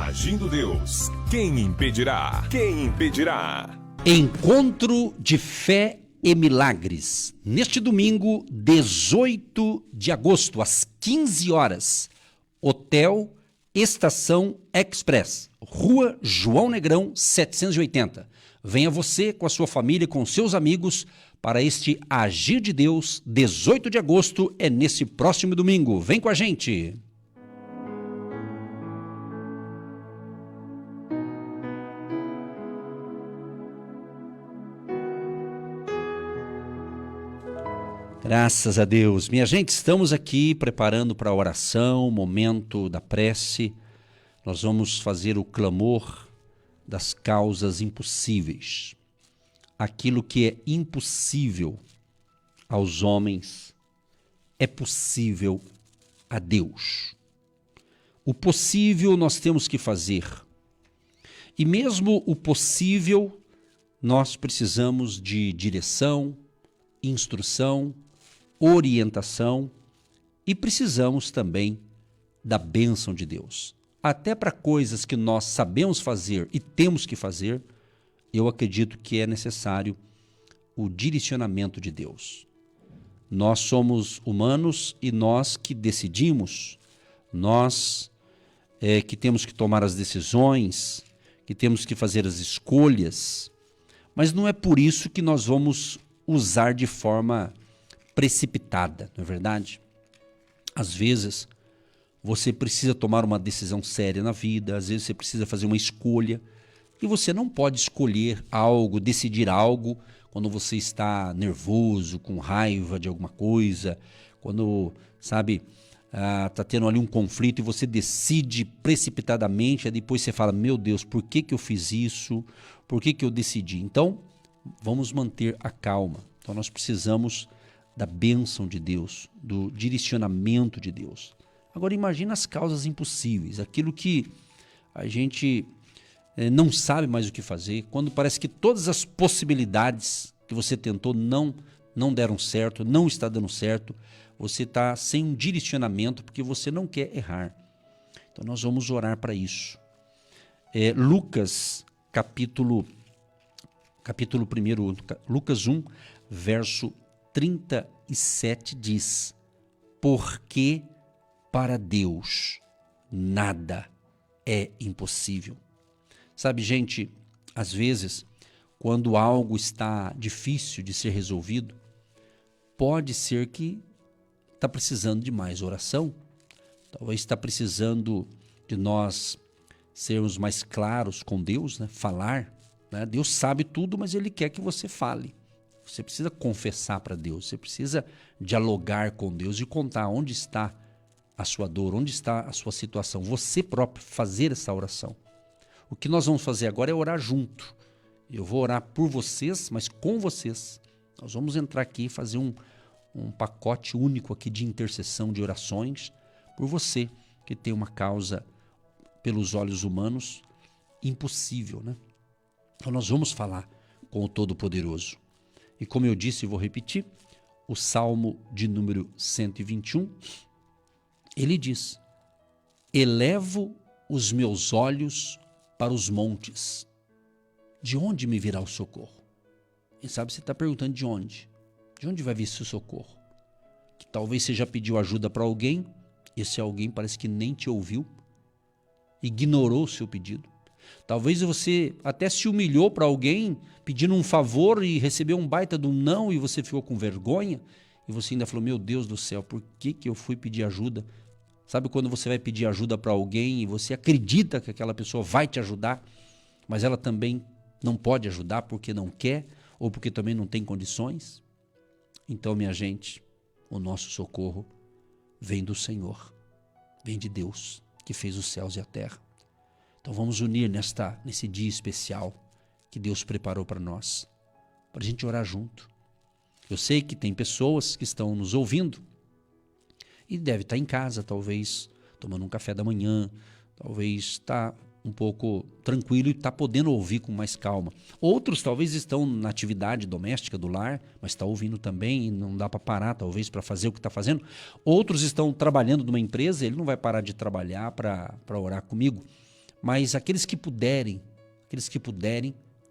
Agindo Deus, quem impedirá? Quem impedirá? Encontro de fé e milagres. Neste domingo, 18 de agosto, às 15 horas, Hotel Estação Express, Rua João Negrão, 780. Venha você com a sua família, com seus amigos, para este Agir de Deus, 18 de agosto, é nesse próximo domingo. Vem com a gente! Graças a Deus. Minha gente, estamos aqui preparando para a oração, momento da prece. Nós vamos fazer o clamor das causas impossíveis. Aquilo que é impossível aos homens é possível a Deus. O possível nós temos que fazer. E mesmo o possível, nós precisamos de direção, instrução, orientação e precisamos também da bênção de Deus. Até para coisas que nós sabemos fazer e temos que fazer, eu acredito que é necessário o direcionamento de Deus. Nós somos humanos e nós que decidimos, nós que temos que tomar as decisões, que temos que fazer as escolhas, mas não é por isso que nós vamos usar de forma precipitada, não é verdade? Às vezes, você precisa tomar uma decisão séria na vida, às vezes você precisa fazer uma escolha, e você não pode escolher algo, decidir algo, quando você está nervoso, com raiva de alguma coisa, quando, sabe, está tendo ali um conflito e você decide precipitadamente, e depois você fala, meu Deus, por que eu fiz isso? Por que eu decidi? Então, vamos manter a calma. Então nós precisamos da bênção de Deus, do direcionamento de Deus. Agora imagina as causas impossíveis, aquilo que a gente não sabe mais o que fazer, quando parece que todas as possibilidades que você tentou não deram certo, não está dando certo, você está sem um direcionamento porque você não quer errar. Então nós vamos orar para isso. Lucas, capítulo 1, Lucas 1, verso 37 diz, porque para Deus nada é impossível. Sabe, gente, às vezes, quando algo está difícil de ser resolvido, pode ser que está precisando de mais oração, talvez está precisando de nós sermos mais claros com Deus, né? Falar. Deus sabe tudo, mas Ele quer que você fale. Você precisa confessar para Deus, você precisa dialogar com Deus e contar onde está a sua dor, onde está a sua situação. Você próprio fazer essa oração. O que nós vamos fazer agora é orar junto. Eu vou orar por vocês, mas com vocês. Nós vamos entrar aqui e fazer um pacote único aqui de intercessão, de orações, por você que tem uma causa, pelos olhos humanos, impossível, né? Então nós vamos falar com o Todo-Poderoso. E como eu disse e vou repetir, o Salmo de número 121, ele diz, elevo os meus olhos para os montes. De onde me virá o socorro? Quem sabe você está perguntando de onde? De onde vai vir esse socorro? Que talvez você já pediu ajuda para alguém, esse alguém parece que nem te ouviu, ignorou o seu pedido. Talvez você até se humilhou para alguém pedindo um favor e recebeu um baita de um não e você ficou com vergonha e você ainda falou, meu Deus do céu, por que eu fui pedir ajuda? Sabe quando você vai pedir ajuda para alguém e você acredita que aquela pessoa vai te ajudar, mas ela também não pode ajudar porque não quer ou porque também não tem condições? Então, minha gente, o nosso socorro vem do Senhor, vem de Deus que fez os céus e a terra. Então vamos unir nesse dia especial que Deus preparou para nós, para a gente orar junto. Eu sei que tem pessoas que estão nos ouvindo e deve estar em casa, talvez tomando um café da manhã, talvez está um pouco tranquilo e está podendo ouvir com mais calma. Outros talvez estão na atividade doméstica do lar, mas está ouvindo também e não dá para parar talvez para fazer o que está fazendo. Outros estão trabalhando numa empresa, ele não vai parar de trabalhar para orar comigo. Mas aqueles que puderem,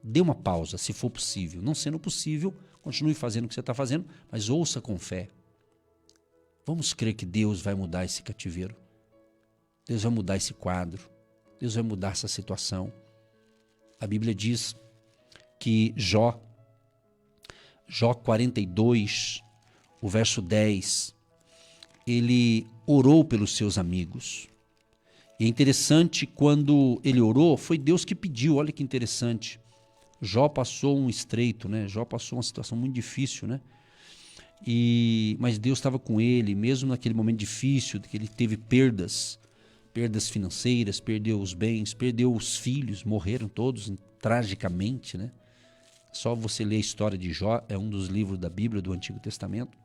dê uma pausa, se for possível. Não sendo possível, continue fazendo o que você está fazendo, mas ouça com fé. Vamos crer que Deus vai mudar esse cativeiro. Deus vai mudar esse quadro. Deus vai mudar essa situação. A Bíblia diz que Jó 42, o verso 10, ele orou pelos seus amigos. E é interessante, quando ele orou, foi Deus que pediu. Olha que interessante. Jó passou um estreito, né? Jó passou uma situação muito difícil, né? Mas Deus estava com ele, mesmo naquele momento difícil, que ele teve perdas financeiras, perdeu os bens, perdeu os filhos, morreram todos tragicamente, né? Só você ler a história de Jó, é um dos livros da Bíblia, do Antigo Testamento.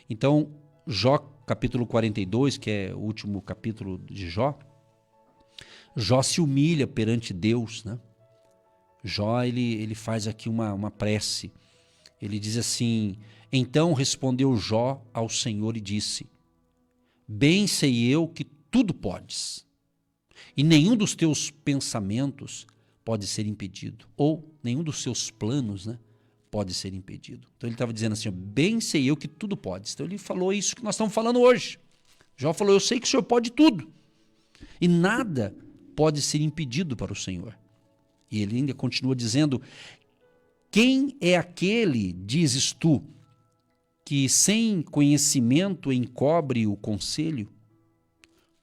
Então, Jó capítulo 42, que é o último capítulo de Jó, Jó se humilha perante Deus, né? Jó, ele faz aqui uma prece. Ele diz assim: então respondeu Jó ao Senhor e disse: bem sei eu que tudo podes, e nenhum dos teus pensamentos pode ser impedido, ou nenhum dos seus planos, né, pode ser impedido. Então ele estava dizendo assim: bem sei eu que tudo podes. Então ele falou isso que nós estamos falando hoje. Jó falou: eu sei que o Senhor pode tudo, e nada pode ser impedido para o Senhor. E ele ainda continua dizendo: quem é aquele, dizes tu, que sem conhecimento encobre o conselho?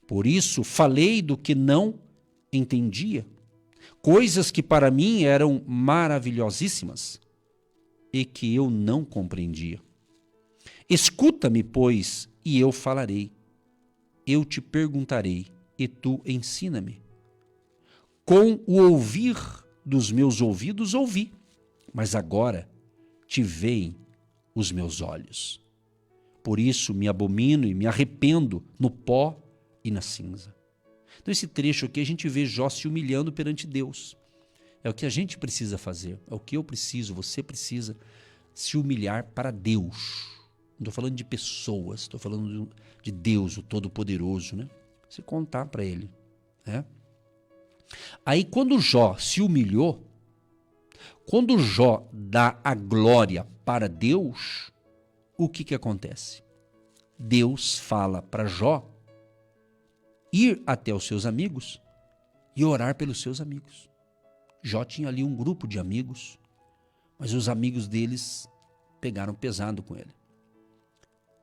Por isso falei do que não entendia, coisas que para mim eram maravilhosíssimas e que eu não compreendia. Escuta-me, pois, e eu falarei. Eu te perguntarei, e tu ensina-me. Com o ouvir dos meus ouvidos ouvi, mas agora te veem os meus olhos. Por isso me abomino e me arrependo no pó e na cinza. Então esse trecho aqui a gente vê Jó se humilhando perante Deus. É o que a gente precisa fazer, é o que eu preciso, você precisa se humilhar para Deus. Não estou falando de pessoas, estou falando de Deus, o Todo-Poderoso, né? Você contar para Ele, né? Aí quando Jó se humilhou, quando Jó dá a glória para Deus, o que acontece? Deus fala para Jó ir até os seus amigos e orar pelos seus amigos. Jó tinha ali um grupo de amigos, mas os amigos deles pegaram pesado com ele.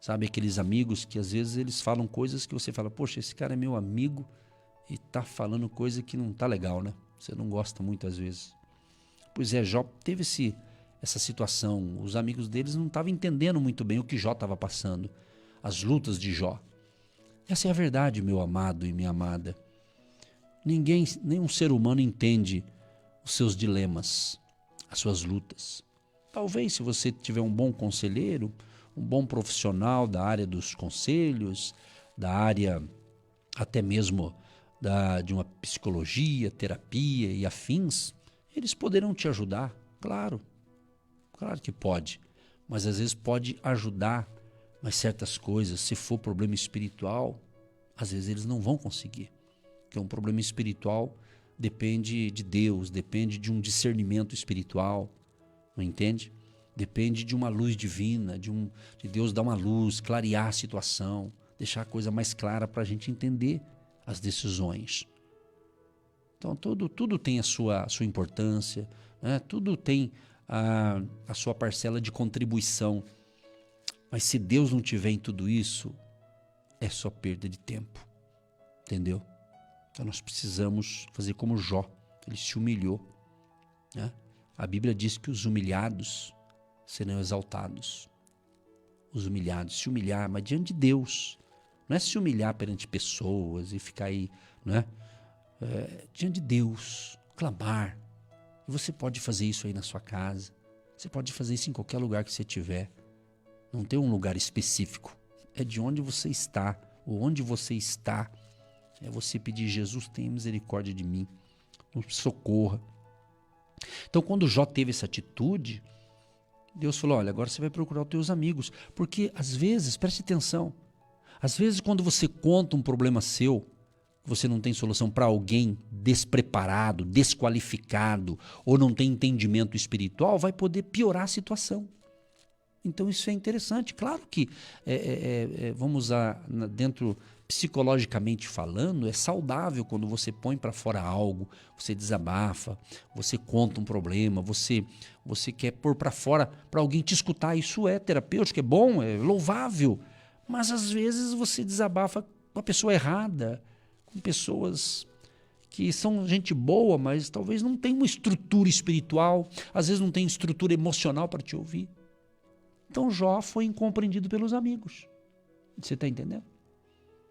Sabe aqueles amigos que às vezes eles falam coisas que você fala: poxa, esse cara é meu amigo e está falando coisa que não está legal, né? Você não gosta muito às vezes. Pois é, Jó teve essa situação. Os amigos deles não estavam entendendo muito bem o que Jó estava passando, as lutas de Jó. Essa é a verdade, meu amado e minha amada. Nenhum ser humano entende os seus dilemas, as suas lutas. Talvez, se você tiver um bom conselheiro, um bom profissional da área dos conselhos, da área até mesmo de uma psicologia, terapia e afins, eles poderão te ajudar, claro que pode, mas às vezes pode ajudar, mas certas coisas, se for problema espiritual, às vezes eles não vão conseguir, porque um problema espiritual depende de Deus, depende de um discernimento espiritual, não entende? Depende de uma luz divina, de Deus dar uma luz, clarear a situação, deixar a coisa mais clara para a gente entender as decisões. Então tudo tem a sua importância, né? Tudo tem a sua parcela de contribuição. Mas se Deus não tiver em tudo isso, é só perda de tempo. Entendeu? Então nós precisamos fazer como Jó. Ele se humilhou, né? A Bíblia diz que os humilhados serão exaltados. Os humilhados, se humilhar, mas diante de Deus. Não é se humilhar perante pessoas e ficar aí, não é? Diante de Deus, clamar. E você pode fazer isso aí na sua casa. Você pode fazer isso em qualquer lugar que você estiver. Não tem um lugar específico. É de onde você está. Ou onde você está. É você pedir: Jesus, tenha misericórdia de mim. Nos socorra. Então, quando Jó teve essa atitude, Deus falou: olha, agora você vai procurar os teus amigos. Porque às vezes, preste atenção, às vezes quando você conta um problema seu, você não tem solução para alguém despreparado, desqualificado ou não tem entendimento espiritual, vai poder piorar a situação. Então isso é interessante. Claro que, vamos usar dentro, psicologicamente falando, é saudável quando você põe para fora algo, você desabafa, você conta um problema, você quer pôr para fora para alguém te escutar. Isso é terapêutico, é bom, é louvável. Mas às vezes você desabafa com a pessoa errada, com pessoas que são gente boa, mas talvez não tem uma estrutura espiritual, às vezes não tem estrutura emocional para te ouvir. Então Jó foi incompreendido pelos amigos. Você está entendendo?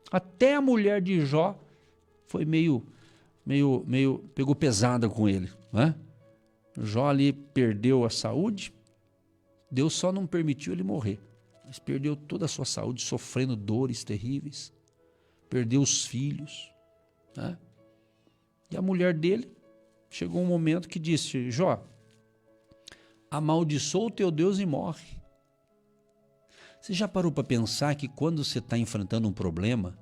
Até a mulher de Jó foi meio pegou pesada com ele, né? Jó ali perdeu a saúde, Deus só não permitiu ele morrer, mas perdeu toda a sua saúde, sofrendo dores terríveis, perdeu os filhos, né? E a mulher dele chegou um momento que disse: Jó, amaldiçoa o teu Deus e morre. Você já parou para pensar que quando você está enfrentando um problema,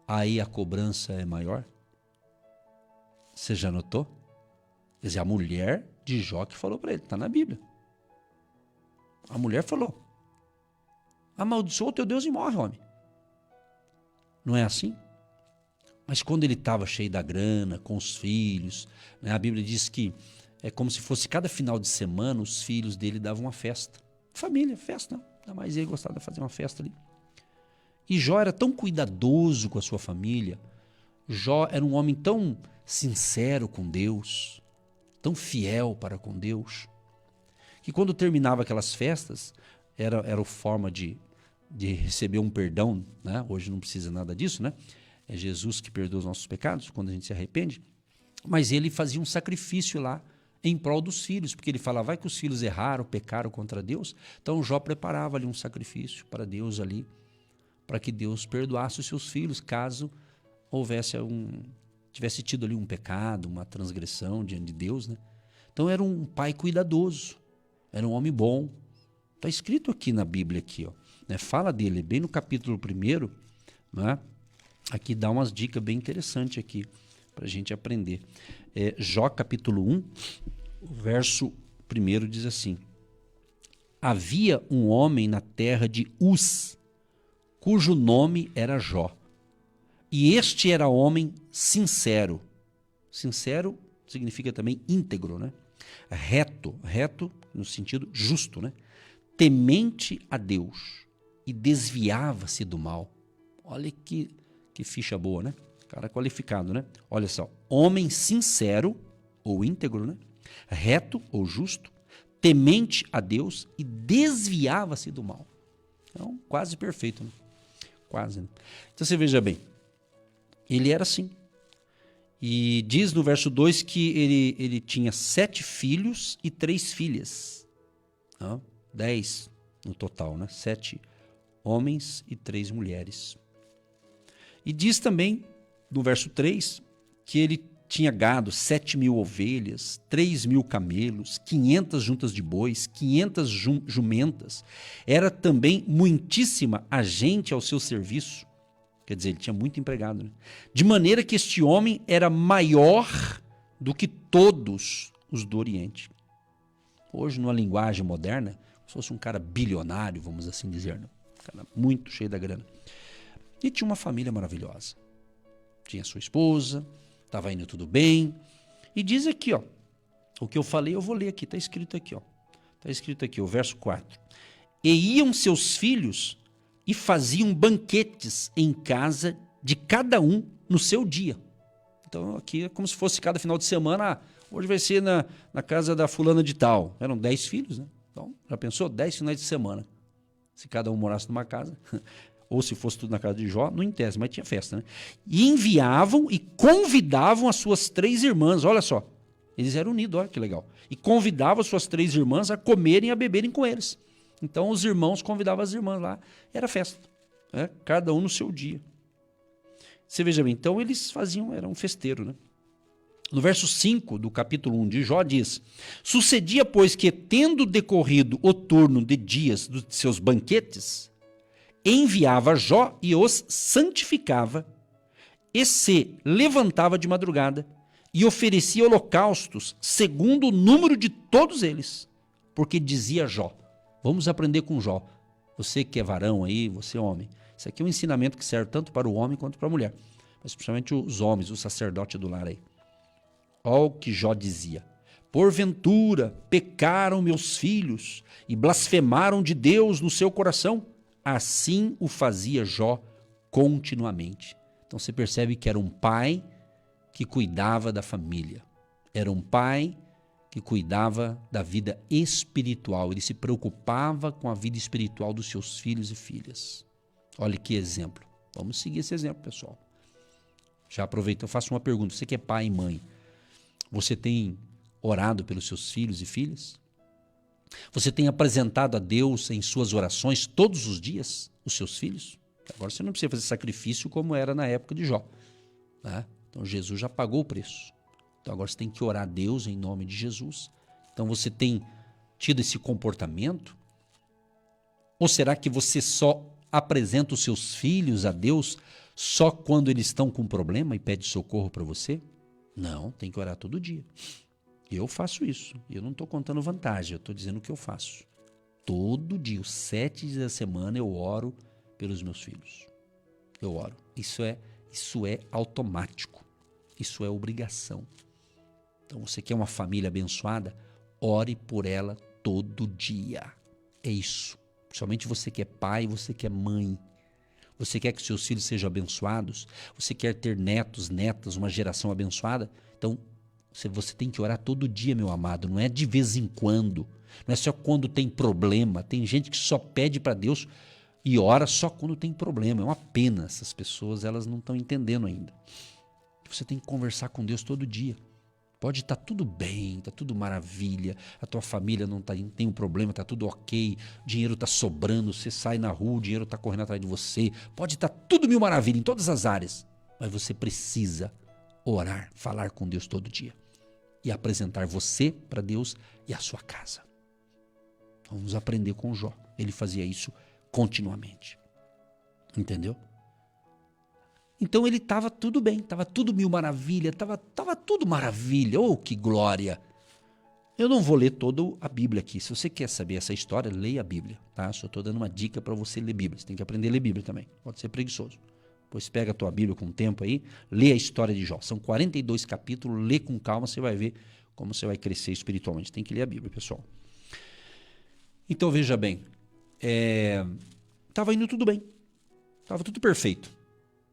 aí a cobrança é maior? Você já notou? Quer dizer, a mulher de Jó que falou para ele, está na Bíblia. A mulher falou: amaldiçoa o teu Deus e morre, homem. Não é assim? Mas quando ele estava cheio da grana, com os filhos, né, a Bíblia diz que é como se fosse cada final de semana os filhos dele davam uma festa. Família, festa, não. Ainda mais ele gostava de fazer uma festa ali. E Jó era tão cuidadoso com a sua família. Jó era um homem tão sincero com Deus, tão fiel para com Deus, que quando terminava aquelas festas, era a forma de receber um perdão, né? Hoje não precisa nada disso, né? É Jesus que perdoa os nossos pecados quando a gente se arrepende. Mas ele fazia um sacrifício lá em prol dos filhos, porque ele falava, vai que os filhos erraram, pecaram contra Deus. Então Jó preparava ali um sacrifício para Deus ali, para que Deus perdoasse os seus filhos, caso tivesse tido ali um pecado, uma transgressão diante de Deus, né? Então era um pai cuidadoso, era um homem bom. Está escrito aqui na Bíblia, aqui, ó, né? Fala dele, bem no capítulo 1, né? Aqui dá umas dicas bem interessantes aqui, para a gente aprender. Jó capítulo 1, verso 1 diz assim: havia um homem na terra de Uz, cujo nome era Jó. E este era homem sincero. Sincero significa também íntegro, né? Reto no sentido justo, né? Temente a Deus e desviava-se do mal. Olha que ficha boa, né? Cara qualificado, né? Olha só, homem sincero ou íntegro, né? Reto ou justo, temente a Deus e desviava-se do mal. Então, quase perfeito, né? Quase, né? Então você veja bem, ele era assim. E diz no verso 2 que ele tinha 7 filhos e 3 filhas. 10 no total, né? 7 homens e 3 mulheres. E diz também, no verso 3, que ele tinha gado, 7.000 ovelhas, 3.000 camelos, 500 juntas de bois, 500 jumentas. Era também muitíssima a gente ao seu serviço. Quer dizer, ele tinha muito empregado, né? De maneira que este homem era maior do que todos os do Oriente. Hoje, numa linguagem moderna, se fosse um cara bilionário, vamos assim dizer, né? Um cara muito cheio da grana. E tinha uma família maravilhosa. Tinha sua esposa, estava indo tudo bem. E diz aqui, ó, o que eu falei, eu vou ler aqui, está escrito aqui, ó. Está escrito aqui, o verso 4. E iam seus filhos e faziam banquetes em casa de cada um no seu dia. Então aqui é como se fosse cada final de semana, hoje vai ser na casa da fulana de tal. Eram 10 filhos, né? Então, já pensou? 10 finais de semana. Se cada um morasse numa casa, ou se fosse tudo na casa de Jó, não interessa, mas tinha festa, né? E enviavam e convidavam as suas 3 irmãs, olha só. Eles eram unidos, olha que legal. E convidavam as suas 3 irmãs a comerem e a beberem com eles. Então os irmãos convidavam as irmãs lá, era festa, né? Cada um no seu dia. Você veja bem, então eles faziam, era um festeiro, né? No verso 5 do capítulo 1 de Jó diz: sucedia, pois, que tendo decorrido o turno de dias dos seus banquetes, enviava Jó e os santificava, e se levantava de madrugada e oferecia holocaustos segundo o número de todos eles. Porque dizia Jó, vamos aprender com Jó, você que é varão aí, você é homem, isso aqui é um ensinamento que serve tanto para o homem quanto para a mulher, mas principalmente os homens, o sacerdote do lar aí. Olha o que Jó dizia: porventura pecaram meus filhos e blasfemaram de Deus no seu coração? Assim o fazia Jó continuamente. Então você percebe que era um pai que cuidava da família. Era um pai que cuidava da vida espiritual. Ele se preocupava com a vida espiritual dos seus filhos e filhas. Olha que exemplo. Vamos seguir esse exemplo, pessoal. Já aproveito, eu faço uma pergunta. Você que é pai e mãe, você tem orado pelos seus filhos e filhas? Você tem apresentado a Deus em suas orações todos os dias os seus filhos? Agora você não precisa fazer sacrifício como era na época de Jó, né? Então Jesus já pagou o preço. Então agora você tem que orar a Deus em nome de Jesus. Então você tem tido esse comportamento? Ou será que você só apresenta os seus filhos a Deus só quando eles estão com problema e pede socorro para você? Não, tem que orar todo dia. Eu faço isso. Eu não estou contando vantagem, eu estou dizendo o que eu faço. Todo dia, os 7 dias da semana, eu oro pelos meus filhos. Eu oro. Isso é automático. Isso é obrigação. Então, você quer uma família abençoada? Ore por ela todo dia. É isso. Principalmente você que é pai, você que é mãe. Você quer que seus filhos sejam abençoados? Você quer ter netos, netas, uma geração abençoada? Então, você tem que orar todo dia, meu amado. Não é de vez em quando. Não é só quando tem problema. Tem gente que só pede para Deus e ora só quando tem problema. É uma pena. Essas pessoas, elas não estão entendendo ainda. Você tem que conversar com Deus todo dia. Pode estar tudo bem, está tudo maravilha, a tua família não tem um problema, está tudo ok, dinheiro está sobrando, você sai na rua, o dinheiro está correndo atrás de você, pode estar tudo mil maravilha em todas as áreas, mas você precisa orar, falar com Deus todo dia e apresentar você para Deus e a sua casa. Vamos aprender com Jó, ele fazia isso continuamente, entendeu? Então ele estava tudo bem, estava tudo mil maravilha, estava tudo maravilha, oh que glória. Eu não vou ler toda a Bíblia aqui, se você quer saber essa história, leia a Bíblia, tá? Só estou dando uma dica para você ler Bíblia, você tem que aprender a ler Bíblia também, pode ser preguiçoso. Depois pega a tua Bíblia com o tempo aí, lê a história de Jó, são 42 capítulos, lê com calma, você vai ver como você vai crescer espiritualmente, tem que ler a Bíblia, pessoal. Então veja bem, estava indo tudo bem, estava tudo perfeito.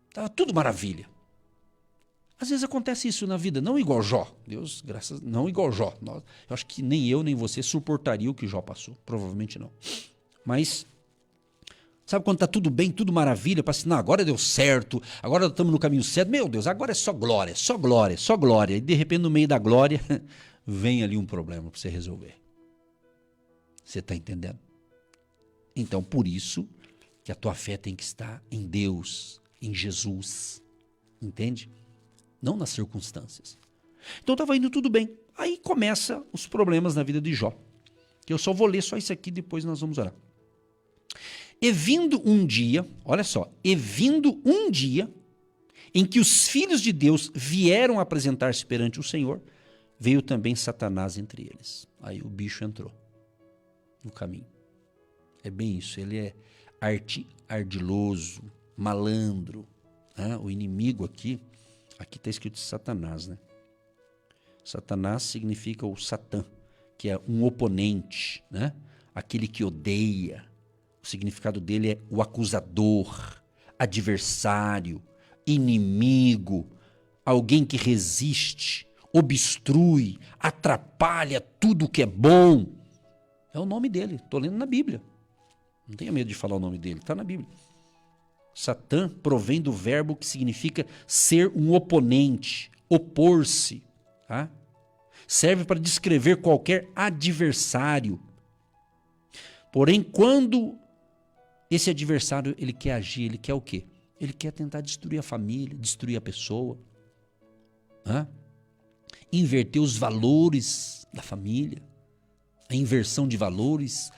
Estava tudo maravilha. Às vezes acontece isso na vida, não igual Jó. Deus, graças, não igual Jó. Eu acho que nem eu, nem você suportaria o que Jó passou. Provavelmente não. Mas, sabe quando está tudo bem, tudo maravilha? Para assim, não, agora deu certo, agora estamos no caminho certo. Meu Deus, agora é só glória, só glória, só glória. E de repente, no meio da glória, vem ali um problema para você resolver. Você está entendendo? Então, por isso que a tua fé tem que estar em Deus, em Jesus, entende? Não nas circunstâncias. Então estava indo tudo bem. Aí começa os problemas na vida de Jó. Eu só vou ler só isso aqui, depois nós vamos orar. E vindo um dia, olha só, e vindo um dia em que os filhos de Deus vieram apresentar-se perante o Senhor, veio também Satanás entre eles. Aí o bicho entrou no caminho. É bem isso, ele é ardiloso, malandro, né? O inimigo aqui está escrito Satanás, né? Satanás significa o Satã, que é um oponente, né? Aquele que odeia. O significado dele é o acusador, adversário, inimigo, alguém que resiste, obstrui, atrapalha tudo que é bom. É o nome dele, estou lendo na Bíblia. Não tenha medo de falar o nome dele, está na Bíblia. Satã provém do verbo que significa ser um oponente, opor-se. Tá? Serve para descrever qualquer adversário. Porém, quando esse adversário ele quer agir, ele quer o quê? Ele quer tentar destruir a família, destruir a pessoa. Inverter os valores da família. A inversão de valores,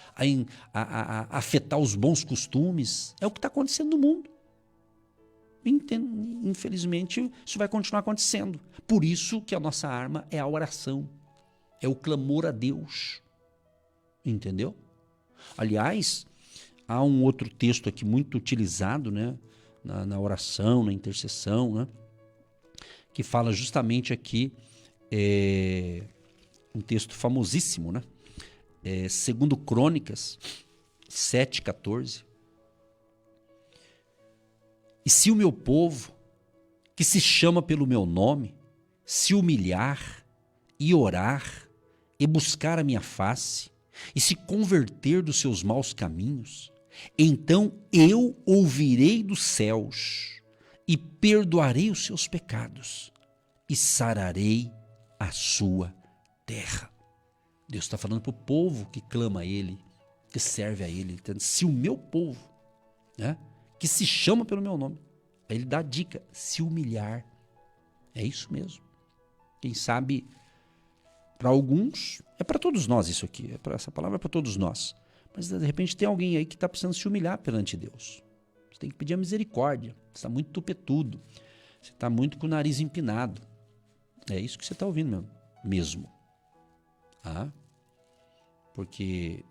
a afetar os bons costumes. É o que está acontecendo no mundo. Infelizmente, isso vai continuar acontecendo. Por isso que a nossa arma é a oração, é o clamor a Deus. Entendeu? Aliás, há um outro texto aqui muito utilizado, né, na oração, na intercessão, né, que fala justamente aqui, um texto famosíssimo, né, segundo Crônicas 7:14. E se o meu povo, que se chama pelo meu nome, se humilhar e orar e buscar a minha face, e se converter dos seus maus caminhos, então eu ouvirei dos céus e perdoarei os seus pecados e sararei a sua terra. Deus está falando para o povo que clama a Ele, que serve a Ele. Se o meu povo, né, que se chama pelo meu nome, aí Ele dá a dica, se humilhar. É isso mesmo. Quem sabe, para alguns, é para todos nós isso aqui, essa palavra é para todos nós. Mas de repente tem alguém aí que está precisando se humilhar perante Deus. Você tem que pedir a misericórdia. Você está muito tupetudo. Você está muito com o nariz empinado. É isso que você está ouvindo mesmo. Ah? Porque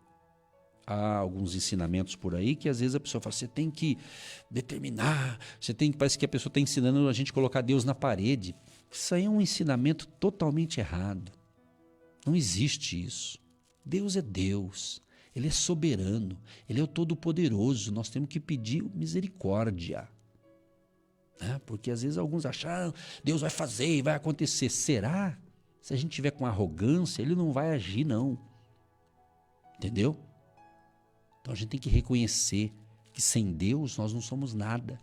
há alguns ensinamentos por aí que às vezes a pessoa fala, você tem que determinar, parece que a pessoa está ensinando a gente a colocar Deus na parede. Isso aí é um ensinamento totalmente errado. Não existe isso. Deus é Deus. Ele é soberano. Ele é o Todo-Poderoso. Nós temos que pedir misericórdia. Né? Porque às vezes alguns acham, Deus vai fazer e vai acontecer. Será? Se a gente tiver com arrogância, Ele não vai agir, não. Entendeu? Então a gente tem que reconhecer que sem Deus nós não somos nada.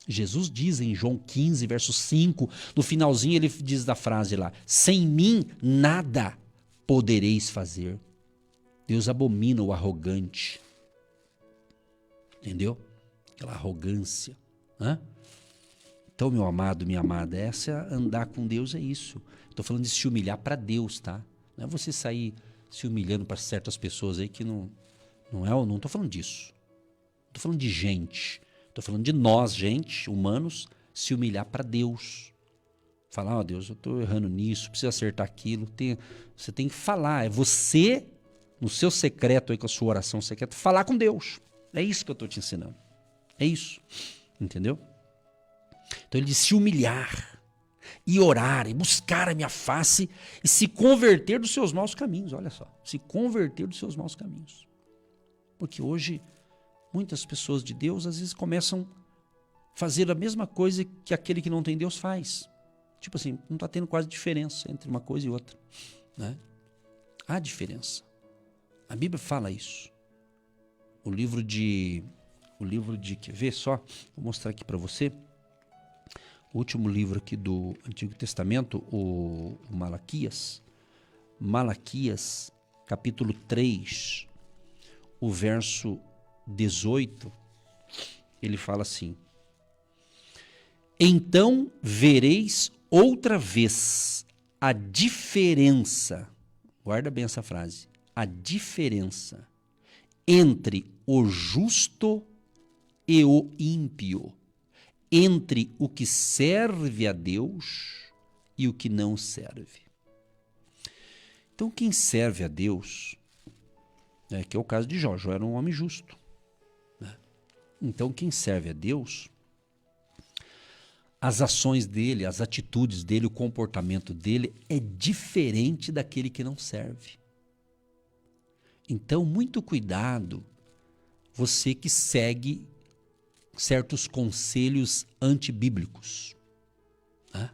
Jesus diz em João 15, verso 5, no finalzinho ele diz da frase lá, sem mim nada podereis fazer. Deus abomina o arrogante. Entendeu? Aquela arrogância. Né? Então, meu amado, minha amada, andar com Deus é isso. Estou falando de se humilhar para Deus, tá? Não é você sair se humilhando para certas pessoas aí que não estou falando disso. Estou falando de gente. Estou falando de nós, gente, humanos, se humilhar para Deus. Falar, Deus, eu estou errando nisso, preciso acertar aquilo. Você tem que falar. É você, no seu secreto aí, com a sua oração secreta, falar com Deus. É isso que eu estou te ensinando. É isso. Entendeu? Então ele diz se humilhar e orar e buscar a minha face e se converter dos seus maus caminhos. Olha só, se converter dos seus maus caminhos. Porque hoje muitas pessoas de Deus às vezes começam a fazer a mesma coisa que aquele que não tem Deus faz. Tipo assim, não está tendo quase diferença entre uma coisa e outra. Né? Há diferença. A Bíblia fala isso. O livro de quer ver só? Vou mostrar aqui para você. O último livro aqui do Antigo Testamento, o Malaquias. Malaquias, capítulo 3, o verso 18, ele fala assim: então vereis outra vez a diferença, guarda bem essa frase, a diferença entre o justo e o ímpio, entre o que serve a Deus e o que não serve. Então quem serve a Deus, que é o caso de Jó era um homem justo. Então, quem serve a Deus, as ações dele, as atitudes dele, o comportamento dele é diferente daquele que não serve. Então, muito cuidado, você que segue certos conselhos antibíblicos. Né?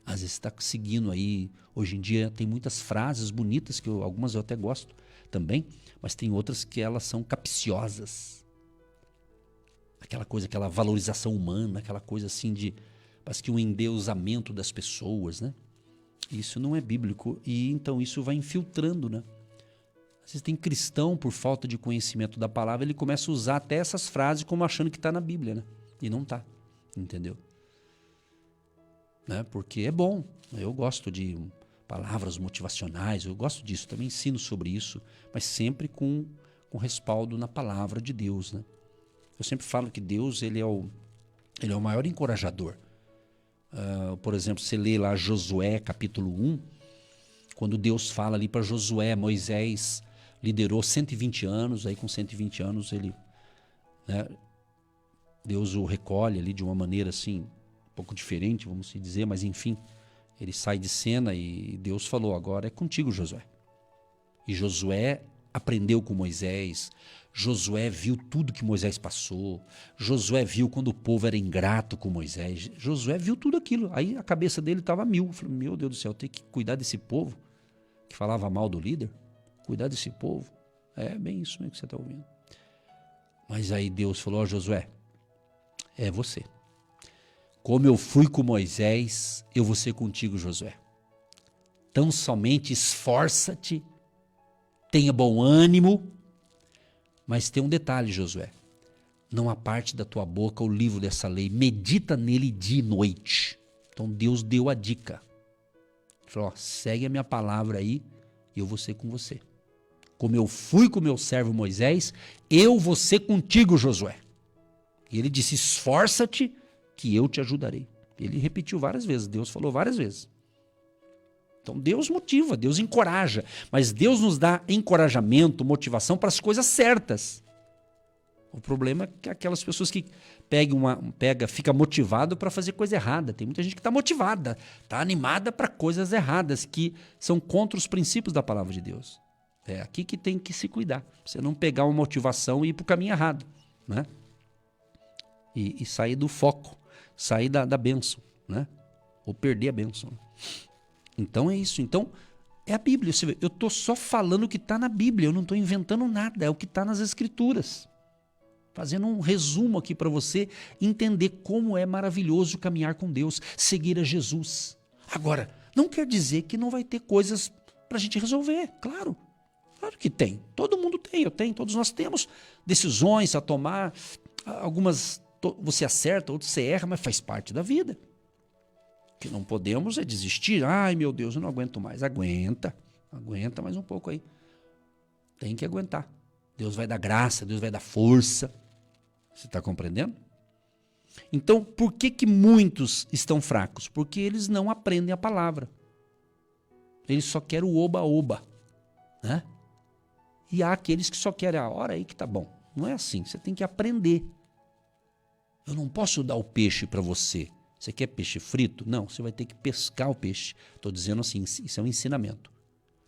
Às vezes está seguindo aí, hoje em dia tem muitas frases bonitas, que algumas eu até gosto também, mas tem outras que elas são capciosas. Aquela coisa, aquela valorização humana, aquela coisa assim de, parece que um endeusamento das pessoas, né? Isso não é bíblico e então isso vai infiltrando, né? Às vezes tem cristão, por falta de conhecimento da palavra, ele começa a usar até essas frases como achando que está na Bíblia, né? E não está, entendeu? Né? Porque é bom, eu gosto de palavras motivacionais, eu gosto disso, também ensino sobre isso, mas sempre com respaldo na palavra de Deus, né? Eu sempre falo que Deus, ele é o Ele é o maior encorajador. Por exemplo, você lê lá Josué, capítulo 1, quando Deus fala ali para Josué, Moisés liderou 120 anos, aí com 120 anos ele, né, Deus o recolhe ali de uma maneira assim, um pouco diferente, vamos dizer, mas enfim, ele sai de cena e Deus falou, agora é contigo, Josué. E Josué aprendeu com Moisés, Josué viu tudo que Moisés passou, Josué viu quando o povo era ingrato com Moisés, Josué viu tudo aquilo, aí a cabeça dele estava mil, falei, meu Deus do céu, eu tenho que cuidar desse povo, que falava mal do líder, cuidar desse povo, é bem isso mesmo que você está ouvindo. Mas aí Deus falou, Josué, é você, como eu fui com Moisés, eu vou ser contigo, Josué, tão somente esforça-te, tenha bom ânimo. Mas tem um detalhe, Josué. Não aparte da tua boca o livro dessa lei. Medita nele dia e noite. Então Deus deu a dica. Ele falou, segue a minha palavra aí e eu vou ser com você. Como eu fui com meu servo Moisés, eu vou ser contigo, Josué. E ele disse, esforça-te que eu te ajudarei. Ele repetiu várias vezes. Deus falou várias vezes. Então Deus motiva, Deus encoraja, mas Deus nos dá encorajamento, motivação para as coisas certas. O problema é que aquelas pessoas que fica motivado para fazer coisa errada. Tem muita gente que está motivada, está animada para coisas erradas, que são contra os princípios da palavra de Deus. É aqui que tem que se cuidar, você não pegar uma motivação e ir para o caminho errado, né? E sair do foco, sair da bênção, né? Ou perder a bênção. Então é isso. Então é a Bíblia. Você vê, eu estou só falando o que está na Bíblia. Eu não estou inventando nada. É o que está nas Escrituras. Fazendo um resumo aqui para você entender como é maravilhoso caminhar com Deus, seguir a Jesus. Agora, não quer dizer que não vai ter coisas para a gente resolver. Claro. Claro que tem. Todo mundo tem. Eu tenho. Todos nós temos decisões a tomar. Algumas você acerta, outras você erra, mas faz parte da vida. O que não podemos é desistir. Ai, meu Deus, eu não aguento mais. Aguenta mais um pouco aí. Tem que aguentar. Deus vai dar graça, Deus vai dar força. Você está compreendendo? Então, por que muitos estão fracos? Porque eles não aprendem a palavra. Eles só querem o oba-oba, né? E há aqueles que só querem a hora aí que tá bom. Não é assim, você tem que aprender. Eu não posso dar o peixe para você. Você quer peixe frito? Não, você vai ter que pescar o peixe. Estou dizendo assim, isso é um ensinamento.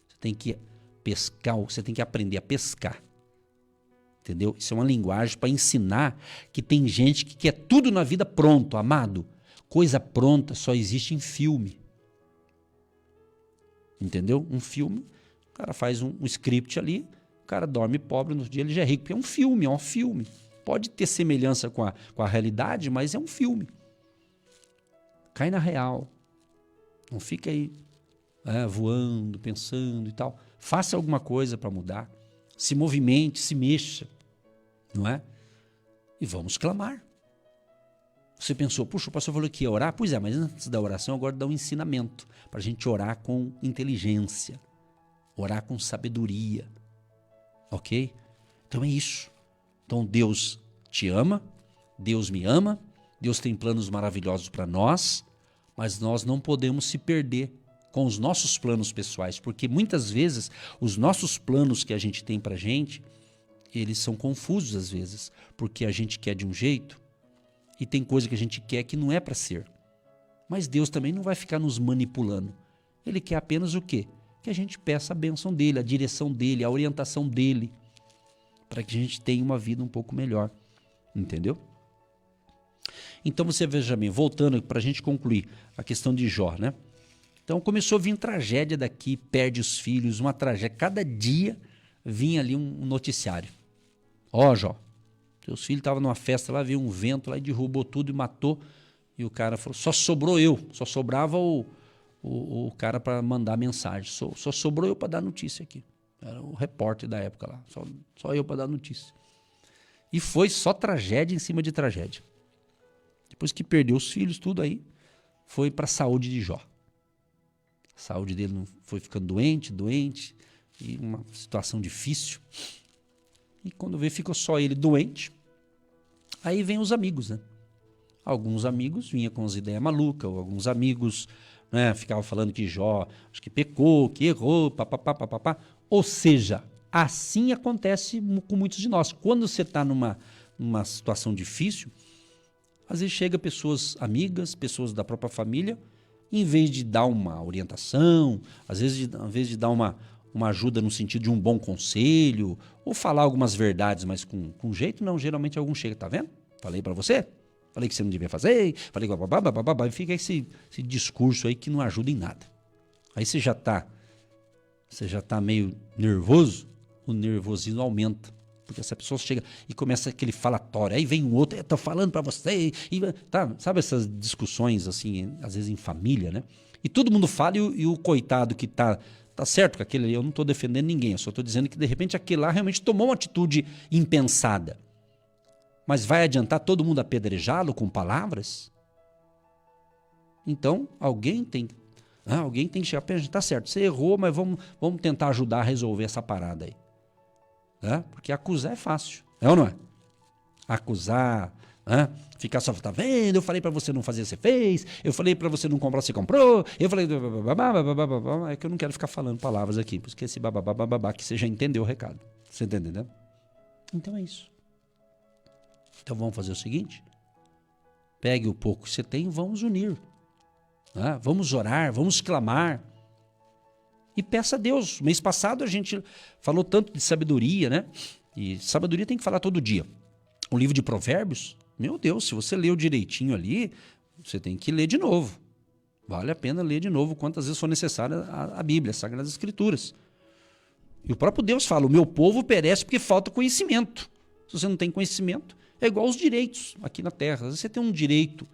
Você tem que pescar, você tem que aprender a pescar. Entendeu? Isso é uma linguagem para ensinar que tem gente que quer tudo na vida pronto, amado. Coisa pronta só existe em filme. Entendeu? Um filme, o cara faz um script ali, o cara dorme pobre, no dia ele já é rico. Porque é um filme. Pode ter semelhança com a realidade, mas é um filme. Cai na real. Não fica aí voando, pensando e tal. Faça alguma coisa para mudar. Se movimente, se mexa. Não é? E vamos clamar. Você pensou, puxa, o pastor falou que ia orar? Pois é, mas antes da oração, agora dá um ensinamento. Para a gente orar com inteligência. Orar com sabedoria. Ok? Então é isso. Então Deus te ama. Deus me ama. Deus tem planos maravilhosos para nós, mas nós não podemos se perder com os nossos planos pessoais, porque muitas vezes os nossos planos que a gente tem para a gente, eles são confusos às vezes, porque a gente quer de um jeito e tem coisa que a gente quer que não é para ser. Mas Deus também não vai ficar nos manipulando. Ele quer apenas o quê? Que a gente peça a bênção dele, a direção dele, a orientação dele, para que a gente tenha uma vida um pouco melhor. Entendeu? Então você veja bem, voltando para a gente concluir a questão de Jó, né? Então começou a vir tragédia daqui, perde os filhos, uma tragédia. Cada dia vinha ali um noticiário. Ó, Jó, teus filhos estavam numa festa lá, veio um vento lá e derrubou tudo e matou. E o cara falou, só sobrou eu, só sobrava o cara para mandar mensagem. Só sobrou eu para dar notícia aqui. Era o repórter da época lá, só eu para dar notícia. E foi só tragédia em cima de tragédia. Depois que perdeu os filhos, tudo aí, foi para a saúde de Jó. A saúde dele foi ficando doente, e uma situação difícil. E quando veio, ficou só ele doente. Aí vem os amigos, né? Alguns amigos vinham com as ideias malucas, ou alguns amigos, né, ficavam falando que Jó acho que pecou, que errou, papapá, papapá. Ou seja, assim acontece com muitos de nós. Quando você está numa situação difícil, às vezes chega pessoas amigas, pessoas da própria família, em vez de dar uma orientação, às vezes, em vez de dar uma ajuda no sentido de um bom conselho, ou falar algumas verdades, mas com jeito, não, geralmente algum chega, tá vendo? Falei pra você, falei que você não devia fazer, falei que babá, e fica esse discurso aí que não ajuda em nada. Aí você já tá meio nervoso, o nervosismo aumenta. Porque essa pessoa chega e começa aquele falatório, aí vem um outro, eu tô falando pra você, tá, sabe essas discussões assim, às vezes em família, né? E todo mundo fala e o coitado que tá certo com aquele ali, eu não tô defendendo ninguém, eu só tô dizendo que de repente aquele lá realmente tomou uma atitude impensada. Mas vai adiantar todo mundo apedrejá-lo com palavras? Então, alguém tem que chegar pra gente, tá certo, você errou, mas vamos tentar ajudar a resolver essa parada aí. Porque acusar é fácil, é ou não é? Acusar, ficar só, tá vendo? Eu falei pra você não fazer, você fez. Eu falei pra você não comprar, você comprou. Eu falei, é que eu não quero ficar falando palavras aqui, porque esse babá que você já entendeu o recado. Você tá entendendo? Então é isso. Então vamos fazer o seguinte: pegue o pouco que você tem e vamos unir. Vamos orar, vamos clamar. E peça a Deus. Mês passado a gente falou tanto de sabedoria, né? E sabedoria tem que falar todo dia. O livro de Provérbios, meu Deus, se você leu direitinho ali, você tem que ler de novo. Vale a pena ler de novo quantas vezes for necessário a Bíblia, as Sagradas Escrituras. E o próprio Deus fala, o meu povo perece porque falta conhecimento. Se você não tem conhecimento, é igual aos direitos aqui na Terra. Às vezes você tem um direito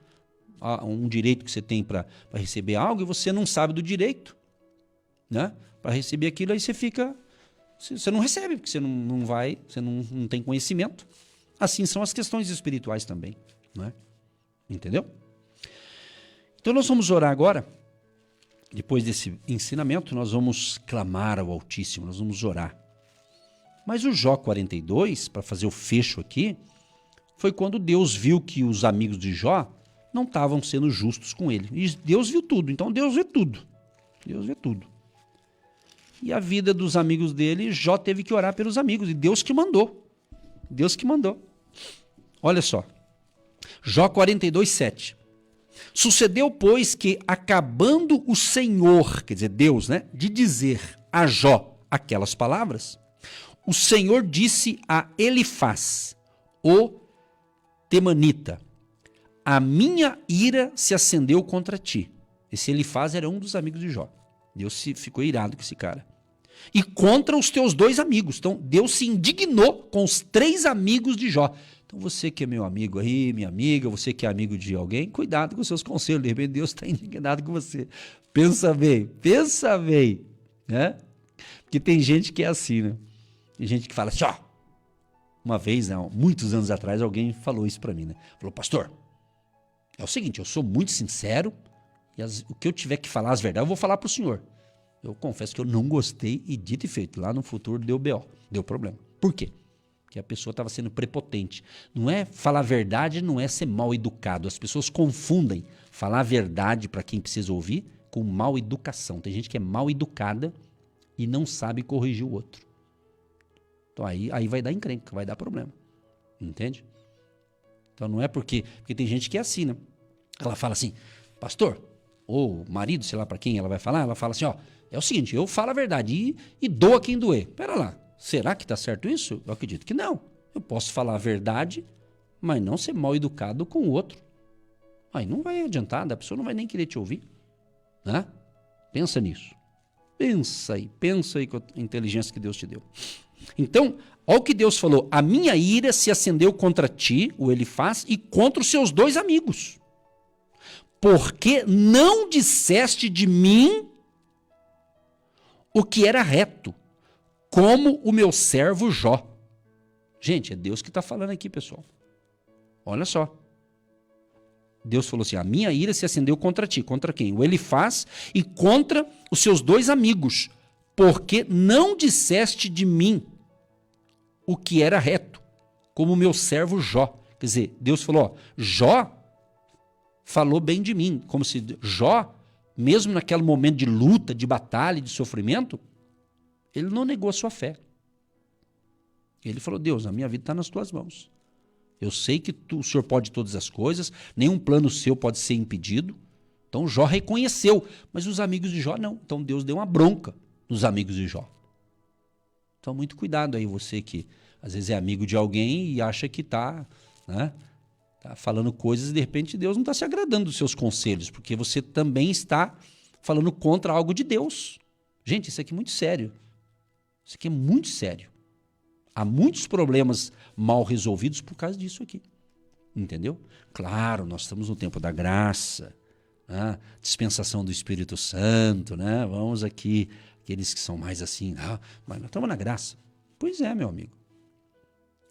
que você tem para receber algo e você não sabe do direito, né? Para receber aquilo, aí você não recebe, porque você não tem conhecimento. Assim são as questões espirituais também, né? Entendeu? Então nós vamos orar agora. Depois desse ensinamento, nós vamos clamar ao Altíssimo, nós vamos orar. Mas o Jó 42, para fazer o fecho aqui, foi quando Deus viu que os amigos de Jó não estavam sendo justos com ele. E Deus viu tudo, então Deus vê tudo. Deus vê tudo. E a vida dos amigos dele, Jó teve que orar pelos amigos, e Deus que mandou. Deus que mandou. Olha só, Jó 42, 7. Sucedeu, pois, que acabando o Senhor, quer dizer, Deus, né, de dizer a Jó aquelas palavras, o Senhor disse a Elifaz, o temanita, a minha ira se acendeu contra ti. Esse Elifaz era um dos amigos de Jó. Deus ficou irado com esse cara. E contra os teus 2 amigos. Então, Deus se indignou com os 3 amigos de Jó. Então, você que é meu amigo aí, minha amiga, você que é amigo de alguém, cuidado com os seus conselhos. De repente, Deus está indignado com você. Pensa bem, né? Porque tem gente que é assim, né? Tem gente que fala assim, ó. Uma vez, né, muitos anos atrás, alguém falou isso para mim, né? Falou, pastor, é o seguinte, eu sou muito sincero, e o que eu tiver que falar, as verdades, eu vou falar para o senhor. Eu confesso que eu não gostei e dito e feito. Lá no futuro deu BO, deu problema. Por quê? Porque a pessoa estava sendo prepotente. Não é falar a verdade, não é ser mal educado. As pessoas confundem falar a verdade para quem precisa ouvir com mal educação. Tem gente que é mal educada e não sabe corrigir o outro. Então aí vai dar encrenca, vai dar problema. Entende? Então não é porque tem gente que é assim, né? Ela fala assim, pastor, ou marido, sei lá para quem ela vai falar, ela fala assim, ó, é o seguinte, eu falo a verdade e doa quem doer. Pera lá, será que tá certo isso? Eu acredito que não. Eu posso falar a verdade, mas não ser mal educado com o outro. Aí não vai adiantar, a pessoa não vai nem querer te ouvir. Né? Pensa nisso. Pensa aí com a inteligência que Deus te deu. Então, olha o que Deus falou, a minha ira se acendeu contra ti, o Elifaz, e contra os seus 2 amigos. Porque não disseste de mim o que era reto, como o meu servo Jó. Gente, é Deus que está falando aqui, pessoal. Olha só. Deus falou assim, a minha ira se acendeu contra ti. Contra quem? O Elifaz e contra os seus 2 amigos. Porque não disseste de mim o que era reto, como o meu servo Jó. Quer dizer, Deus falou, ó, Jó falou bem de mim. Como se Jó, mesmo naquele momento de luta, de batalha, de sofrimento, ele não negou a sua fé. Ele falou, Deus, a minha vida está nas tuas mãos. Eu sei que o Senhor pode todas as coisas, nenhum plano seu pode ser impedido. Então Jó reconheceu, mas os amigos de Jó não. Então Deus deu uma bronca nos amigos de Jó. Então muito cuidado aí, você que às vezes é amigo de alguém e acha que está, né, tá falando coisas e de repente Deus não está se agradando dos seus conselhos, porque você também está falando contra algo de Deus. Gente, isso aqui é muito sério. Isso aqui é muito sério. Há muitos problemas mal resolvidos por causa disso aqui. Entendeu? Claro, nós estamos no tempo da graça, né? Dispensação do Espírito Santo, né? Vamos aqui, aqueles que são mais assim, mas nós estamos na graça. Pois é, meu amigo.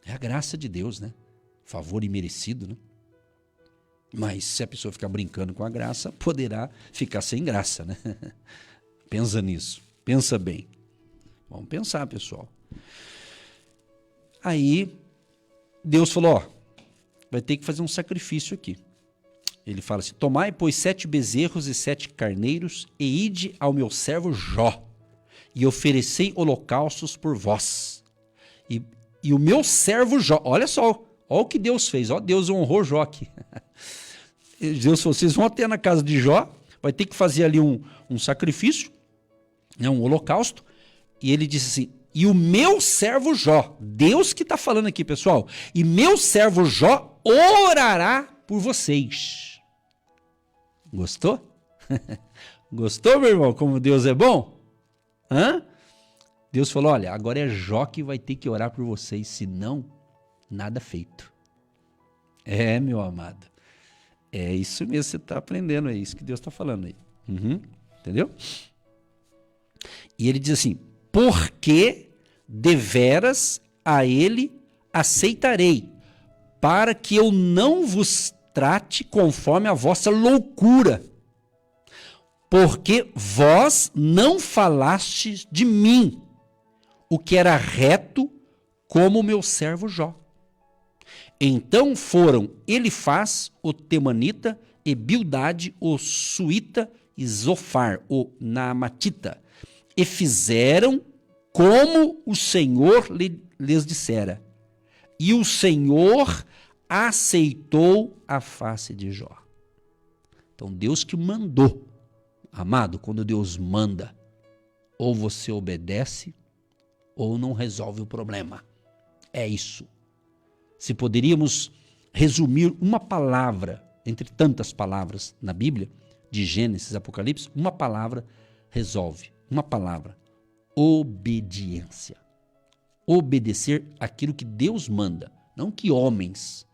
É a graça de Deus, né? Favor imerecido, né? Mas se a pessoa ficar brincando com a graça, poderá ficar sem graça, né? Pensa nisso. Pensa bem. Vamos pensar, pessoal. Aí, Deus falou, vai ter que fazer um sacrifício aqui. Ele fala assim, tomai, pois, 7 bezerros e 7 carneiros, e ide ao meu servo Jó, e oferecei holocaustos por vós. E o meu servo Jó, olha só, olha o que Deus fez, ó, Deus honrou Jó aqui. Deus falou, vocês vão até na casa de Jó, vai ter que fazer ali um sacrifício, né, um holocausto, e ele disse assim, e o meu servo Jó, Deus que está falando aqui, pessoal, e meu servo Jó orará por vocês. Gostou? Gostou, meu irmão, como Deus é bom? Hã? Deus falou, olha, agora é Jó que vai ter que orar por vocês, senão, nada feito. É, meu amado. É isso mesmo, você está aprendendo, é isso que Deus está falando aí. Entendeu? E ele diz assim, porque deveras a ele aceitarei, para que eu não vos trate conforme a vossa loucura, porque vós não falastes de mim o que era reto, como o meu servo Jó. Então foram Elifaz, o Temanita, e Bildade, o Suíta, e Zofar, o Naamatita, e fizeram como o Senhor lhes dissera. E o Senhor aceitou a face de Jó. Então Deus que mandou. Amado, quando Deus manda, ou você obedece, ou não resolve o problema. É isso. Se poderíamos resumir uma palavra, entre tantas palavras na Bíblia, de Gênesis, Apocalipse, uma palavra resolve. Uma palavra. Obediência. Obedecer aquilo que Deus manda. Não que homens,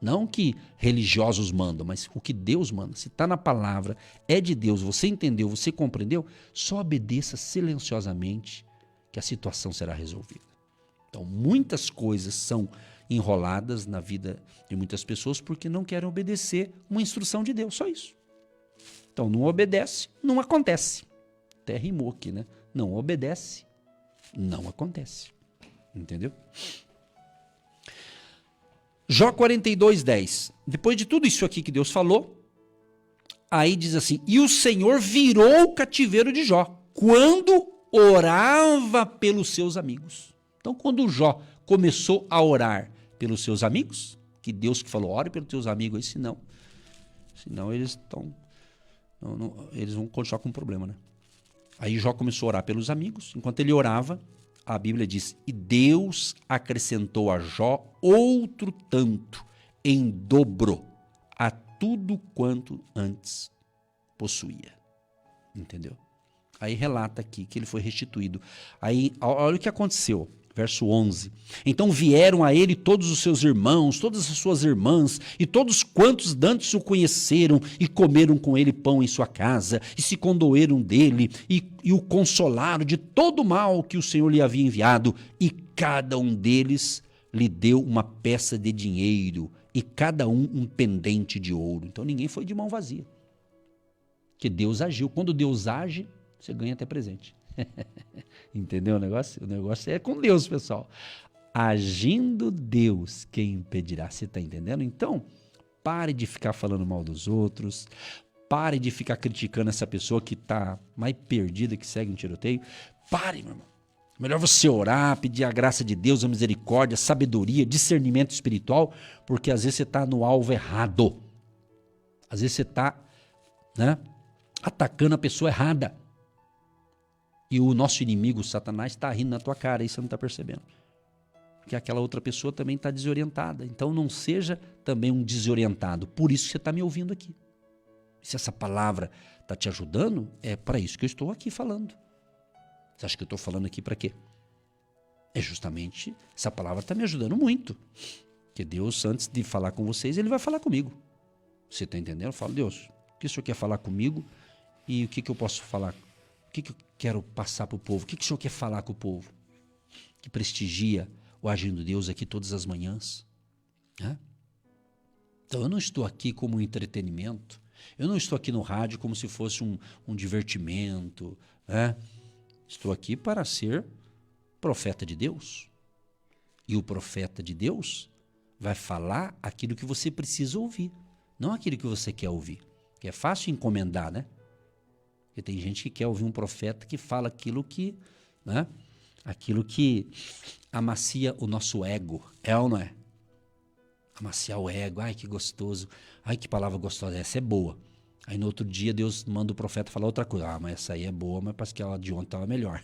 não que religiosos mandam, mas o que Deus manda. Se está na palavra, é de Deus, você entendeu, você compreendeu, só obedeça silenciosamente que a situação será resolvida. Então, muitas coisas são enroladas na vida de muitas pessoas porque não querem obedecer uma instrução de Deus, só isso. Então, não obedece, não acontece. Até rimou aqui, né? Não obedece, não acontece. Entendeu? Jó 42:10. Depois de tudo isso aqui que Deus falou, aí diz assim, e o Senhor virou o cativeiro de Jó, quando orava pelos seus amigos. Então, quando Jó começou a orar pelos seus amigos, que Deus que falou, ore pelos teus amigos aí, senão eles estão, eles vão continuar com um problema, né? Aí Jó começou a orar pelos amigos. Enquanto ele orava, a Bíblia diz, e Deus acrescentou a Jó outro tanto, em dobro, a tudo quanto antes possuía. Entendeu? Aí relata aqui que ele foi restituído. Aí, olha o que aconteceu. Verso 11. Então vieram a ele todos os seus irmãos, todas as suas irmãs, e todos quantos dantes o conheceram, e comeram com ele pão em sua casa, e se condoeram dele, e o consolaram de todo o mal que o Senhor lhe havia enviado, e cada um deles lhe deu uma peça de dinheiro, e cada um pendente de ouro. Então ninguém foi de mão vazia. Porque Deus agiu. Quando Deus age, você ganha até presente. Entendeu o negócio? O negócio é com Deus, pessoal. Agindo Deus, quem impedirá? Você está entendendo? Então, Pare de ficar falando mal dos outros. Pare de ficar criticando essa pessoa que está mais perdida, que segue um tiroteio. Pare, meu irmão. Melhor você orar, pedir a graça de Deus, a misericórdia, a sabedoria, discernimento espiritual, porque às vezes você está no alvo errado. Às vezes você está, né, atacando a pessoa errada. E o nosso inimigo, o Satanás, está rindo na tua cara, e você não está percebendo. Porque aquela outra pessoa também está desorientada. Então não seja também um desorientado. Por isso que você está me ouvindo aqui. Se essa palavra está te ajudando, é para isso que eu estou aqui falando. Você acha que eu estou falando aqui para quê? É justamente, essa palavra está me ajudando muito. Porque Deus, antes de falar com vocês, Ele vai falar comigo. Você está entendendo? Eu falo, Deus, o que o Senhor quer falar comigo e o que eu posso falar? O que eu quero passar para o povo? O que o Senhor quer falar com o povo? Que prestigia o agindo de Deus aqui todas as manhãs. Né? Então eu não estou aqui como um entretenimento. Eu não estou aqui no rádio como se fosse um divertimento. Né? Estou aqui para ser profeta de Deus. E o profeta de Deus vai falar aquilo que você precisa ouvir, não aquilo que você quer ouvir. Que é fácil encomendar, né? Porque tem gente que quer ouvir um profeta que fala aquilo que, né? Aquilo que amacia o nosso ego. É ou não é? Amaciar o ego. Ai, que gostoso. Ai, que palavra gostosa. Essa é boa. Aí no outro dia Deus manda o profeta falar outra coisa. Ah, mas essa aí é boa, mas parece que ela de ontem estava melhor.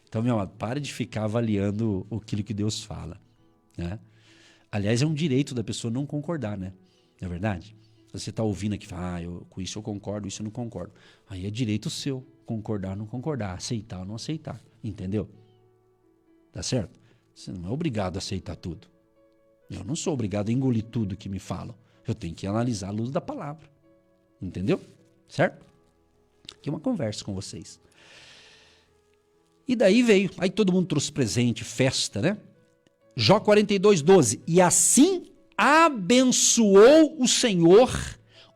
Então, meu amado, pare de ficar avaliando aquilo que Deus fala. Né? Aliás, é um direito da pessoa não concordar, né? Não é verdade? Você está ouvindo aqui, com isso eu concordo, isso eu não concordo. Aí é direito seu, concordar ou não concordar, aceitar ou não aceitar. Entendeu? Tá certo? Você não é obrigado a aceitar tudo. Eu não sou obrigado a engolir tudo que me falam. Eu tenho que analisar a luz da palavra. Entendeu? Certo? Aqui é uma conversa com vocês. E daí veio, aí todo mundo trouxe presente, festa, né? Jó 42:12. E assim abençoou o Senhor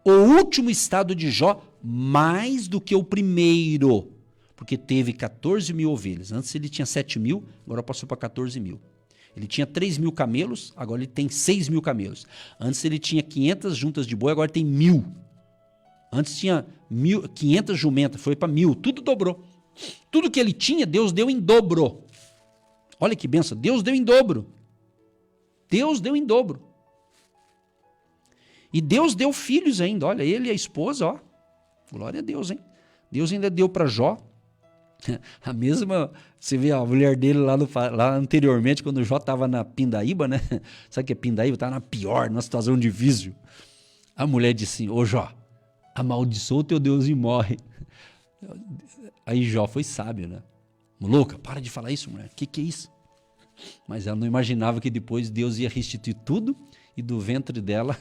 o último estado de Jó mais do que o primeiro, porque teve 14 mil ovelhas. Antes ele tinha 7 mil, agora passou para 14 mil. Ele tinha 3 mil camelos, agora ele tem 6 mil camelos. Antes ele tinha 500 juntas de boi, agora tem 1.000. Antes tinha 500 jumentas, foi para 1.000, tudo dobrou. Tudo que ele tinha, Deus deu em dobro. Olha que benção, Deus deu em dobro. Deus deu em dobro. E Deus deu filhos ainda, olha, ele e a esposa, ó. Glória a Deus, hein? Deus ainda deu para Jó. A mesma, você vê a mulher dele lá anteriormente, quando o Jó estava na pindaíba, né? Sabe o que é pindaíba? Estava na pior, numa situação difícil. A mulher disse assim, ô Jó, amaldiçoa o teu Deus e morre. Aí Jó foi sábio, né? Louca, para de falar isso, mulher. O que é isso? Mas ela não imaginava que depois Deus ia restituir tudo e do ventre dela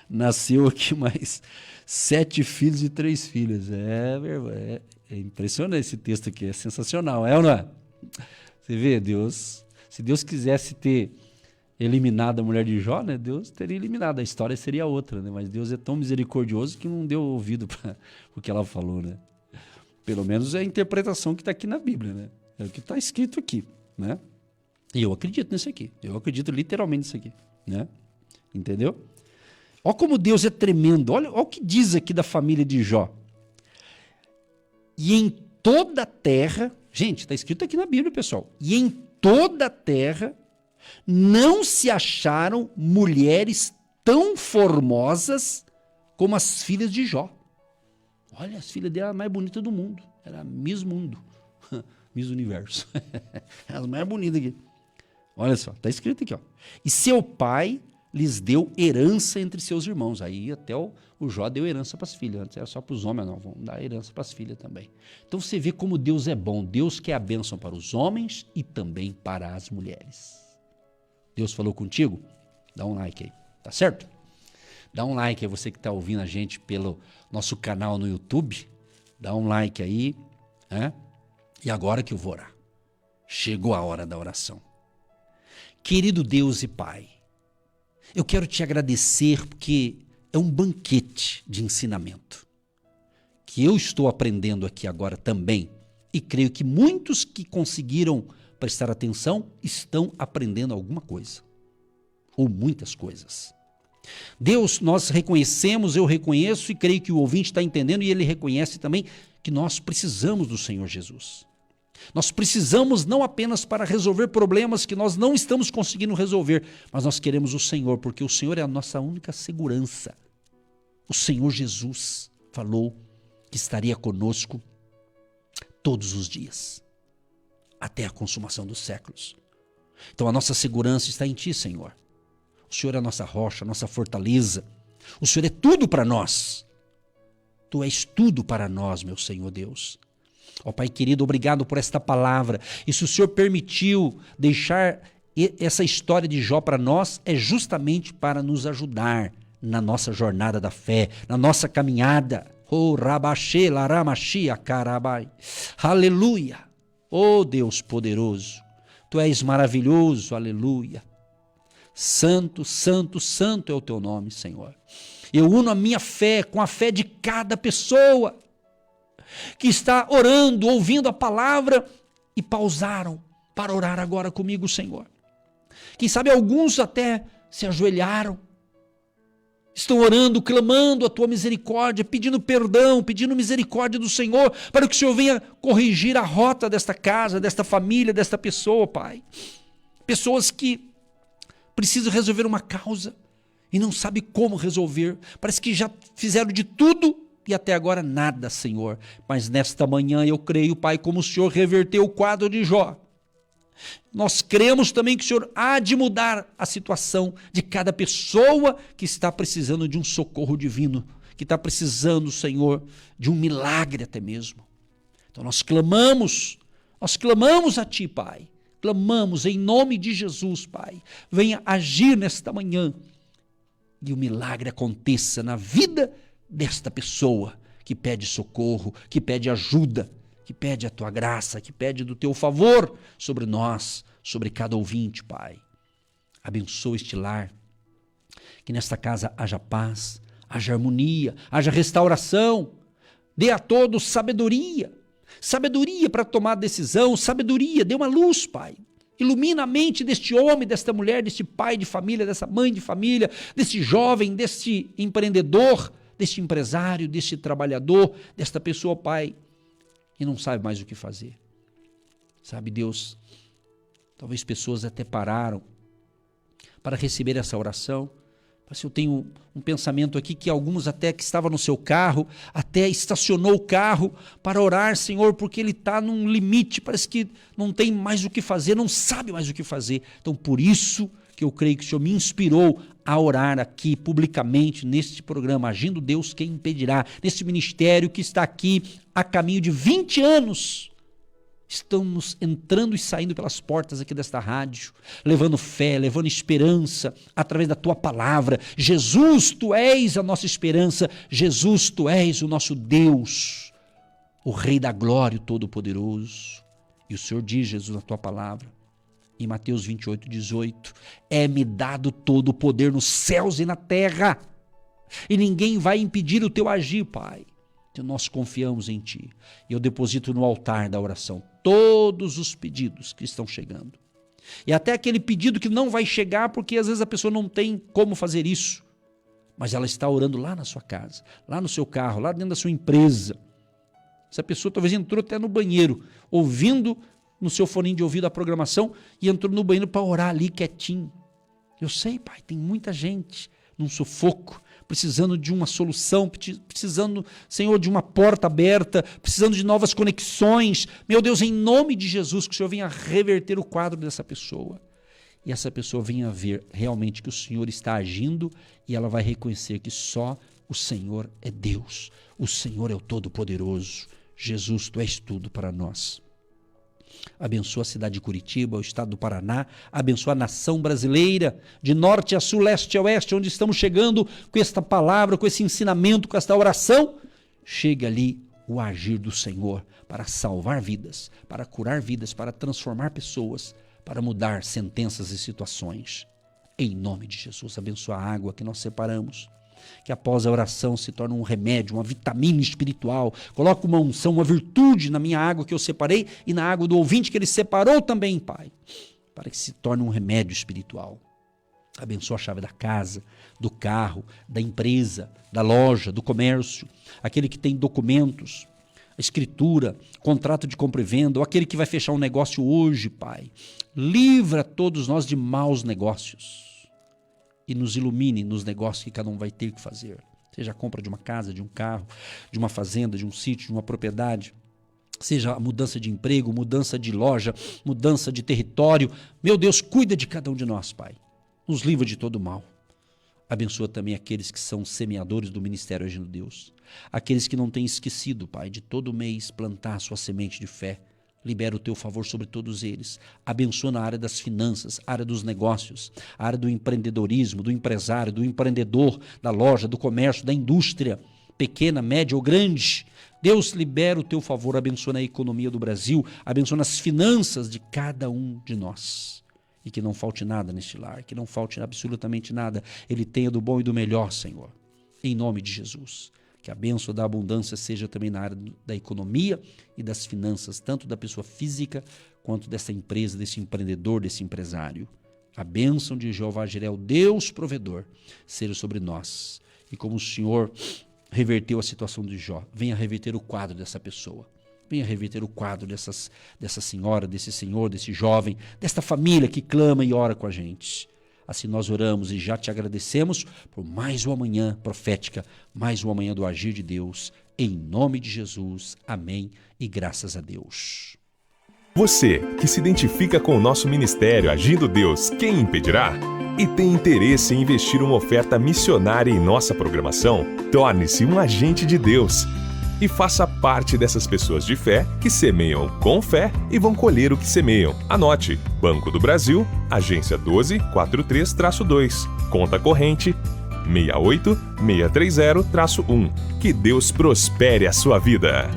nasceu aqui mais 7 filhos e 3 filhas. É impressionante esse texto aqui, é sensacional, é ou não é? Você vê, Deus, se Deus quisesse ter eliminado a mulher de Jó, né, Deus teria eliminado, a história seria outra, né? Mas Deus é tão misericordioso que não deu ouvido para o que ela falou, né? Pelo menos é a interpretação que está aqui na Bíblia, né? É o que está escrito aqui, né? E eu acredito nisso aqui, eu acredito literalmente nisso aqui, né? Entendeu? Olha como Deus é tremendo, olha o que diz aqui da família de Jó. E em toda a terra, gente, está escrito aqui na Bíblia, pessoal, e em toda a terra não se acharam mulheres tão formosas como as filhas de Jó. Olha, as filhas dela, a mais bonita do mundo, era Miss Mundo, Miss Universo, as mais bonitas aqui. Olha só, está escrito aqui, ó. E seu pai lhes deu herança entre seus irmãos. Aí até o Jó deu herança para as filhas. Antes era só para os homens, não. Vamos dar herança para as filhas também. Então você vê como Deus é bom. Deus quer a bênção para os homens e também para as mulheres. Deus falou contigo? Dá um like aí, tá certo? Dá um like aí, você que está ouvindo a gente pelo nosso canal no YouTube. Dá um like aí, né? E agora que eu vou orar. Chegou a hora da oração. Querido Deus e Pai, eu quero te agradecer porque é um banquete de ensinamento que eu estou aprendendo aqui agora também e creio que muitos que conseguiram prestar atenção estão aprendendo alguma coisa ou muitas coisas. Deus, nós reconhecemos, eu reconheço e creio que o ouvinte está entendendo e ele reconhece também que nós precisamos do Senhor Jesus. Nós precisamos não apenas para resolver problemas que nós não estamos conseguindo resolver, mas nós queremos o Senhor, porque o Senhor é a nossa única segurança. O Senhor Jesus falou que estaria conosco todos os dias, até a consumação dos séculos. Então a nossa segurança está em Ti, Senhor. O Senhor é a nossa rocha, a nossa fortaleza. O Senhor é tudo para nós. Tu és tudo para nós, meu Senhor Deus. Ó Pai querido, obrigado por esta palavra. E se o Senhor permitiu deixar essa história de Jó para nós, é justamente para nos ajudar na nossa jornada da fé, na nossa caminhada. Oh, Rabaxê, Laramaxi, Acarabai. Aleluia. Oh, Deus poderoso. Tu és maravilhoso, aleluia. Santo, santo, santo é o Teu nome, Senhor. Eu uno a minha fé com a fé de cada pessoa que está orando, ouvindo a palavra e pausaram para orar agora comigo, Senhor. Quem sabe alguns até se ajoelharam, estão orando, clamando a Tua misericórdia, pedindo perdão, pedindo misericórdia do Senhor, para que o Senhor venha corrigir a rota desta casa, desta família, desta pessoa, Pai. Pessoas que precisam resolver uma causa e não sabem como resolver, parece que já fizeram de tudo e até agora nada, Senhor. Mas nesta manhã eu creio, Pai, como o Senhor reverteu o quadro de Jó. Nós cremos também que o Senhor há de mudar a situação de cada pessoa que está precisando de um socorro divino, que está precisando, Senhor, de um milagre até mesmo. Então nós clamamos a Ti, Pai. Clamamos em nome de Jesus, Pai. Venha agir nesta manhã e o milagre aconteça na vida desta pessoa que pede socorro, que pede ajuda, que pede a Tua graça, que pede do Teu favor sobre nós, sobre cada ouvinte, Pai. Abençoa este lar, que nesta casa haja paz, haja harmonia, haja restauração, dê a todos sabedoria para tomar decisão, sabedoria, dê uma luz, Pai. Ilumina a mente deste homem, desta mulher, deste pai de família, dessa mãe de família, deste jovem, deste empreendedor, deste empresário, deste trabalhador, desta pessoa, Pai, e não sabe mais o que fazer. Sabe, Deus, talvez pessoas até pararam para receber essa oração. Mas eu tenho um pensamento aqui que alguns até que estavam no seu carro, até estacionou o carro para orar, Senhor, porque ele está num limite, parece que não tem mais o que fazer, não sabe mais o que fazer. Então, por isso que eu creio que o Senhor me inspirou a orar aqui publicamente neste programa, Agindo Deus Quem Impedirá, neste ministério que está aqui a caminho de 20 anos. Estamos entrando e saindo pelas portas aqui desta rádio, levando fé, levando esperança, através da Tua palavra. Jesus, Tu és a nossa esperança. Jesus, Tu és o nosso Deus, o Rei da glória, o Todo-Poderoso. E o Senhor diz, Jesus, na Tua palavra, em Mateus 28, 18, é-me dado todo o poder nos céus e na terra, e ninguém vai impedir o Teu agir, Pai. Então nós confiamos em Ti. E eu deposito no altar da oração todos os pedidos que estão chegando. E até aquele pedido que não vai chegar, porque às vezes a pessoa não tem como fazer isso. Mas ela está orando lá na sua casa, lá no seu carro, lá dentro da sua empresa. Essa pessoa talvez entrou até no banheiro, ouvindo no seu foninho de ouvido a programação, e entrou no banheiro para orar ali quietinho. Eu sei, Pai, tem muita gente num sufoco, precisando de uma solução, precisando, Senhor, de uma porta aberta, precisando de novas conexões. Meu Deus, em nome de Jesus, que o Senhor venha reverter o quadro dessa pessoa. E essa pessoa venha ver realmente que o Senhor está agindo e ela vai reconhecer que só o Senhor é Deus. O Senhor é o Todo-Poderoso. Jesus, Tu és tudo para nós. Abençoa a cidade de Curitiba, o estado do Paraná, abençoa a nação brasileira, de norte a sul, leste a oeste, onde estamos chegando com esta palavra, com esse ensinamento, com esta oração. Chega ali o agir do Senhor para salvar vidas, para curar vidas, para transformar pessoas, para mudar sentenças e situações. Em nome de Jesus, abençoa a água que nós separamos, que após a oração se torne um remédio, uma vitamina espiritual. Coloca uma unção, uma virtude na minha água que eu separei e na água do ouvinte que ele separou também, Pai, para que se torne um remédio espiritual. Abençoa a chave da casa, do carro, da empresa, da loja, do comércio, aquele que tem documentos, escritura, contrato de compra e venda, ou aquele que vai fechar um negócio hoje, Pai. Livra todos nós de maus negócios e nos ilumine nos negócios que cada um vai ter que fazer. Seja a compra de uma casa, de um carro, de uma fazenda, de um sítio, de uma propriedade. Seja a mudança de emprego, mudança de loja, mudança de território. Meu Deus, cuida de cada um de nós, Pai. Nos livra de todo mal. Abençoa também aqueles que são semeadores do Ministério Agindo Deus. Aqueles que não têm esquecido, Pai, de todo mês plantar a sua semente de fé. Libera o teu favor sobre todos eles. Abençoa na área das finanças, área dos negócios, área do empreendedorismo, do empresário, do empreendedor, da loja, do comércio, da indústria, pequena, média ou grande. Deus, libera o teu favor, abençoa na economia do Brasil, abençoa nas finanças de cada um de nós. E que não falte nada neste lar, que não falte absolutamente nada. Ele tenha do bom e do melhor, Senhor. Em nome de Jesus. Que a bênção da abundância seja também na área da economia e das finanças, tanto da pessoa física quanto dessa empresa, desse empreendedor, desse empresário. A bênção de Jeová Jireh, o Deus provedor, seja sobre nós. E como o Senhor reverteu a situação de Jó, venha reverter o quadro dessa pessoa. Venha reverter o quadro dessa senhora, desse senhor, desse jovem, desta família que clama e ora com a gente. Assim nós oramos e já te agradecemos por mais uma manhã profética, mais uma manhã do agir de Deus. Em nome de Jesus, amém e graças a Deus. Você que se identifica com o nosso ministério Agindo Deus, quem impedirá? E tem interesse em investir uma oferta missionária em nossa programação? Torne-se um agente de Deus e faça parte dessas pessoas de fé que semeiam com fé e vão colher o que semeiam. Anote: Banco do Brasil, agência 1243-2, conta corrente 68630-1. Que Deus prospere a sua vida.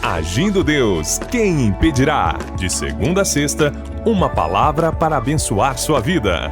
Agindo Deus, quem impedirá? De segunda a sexta, uma palavra para abençoar sua vida.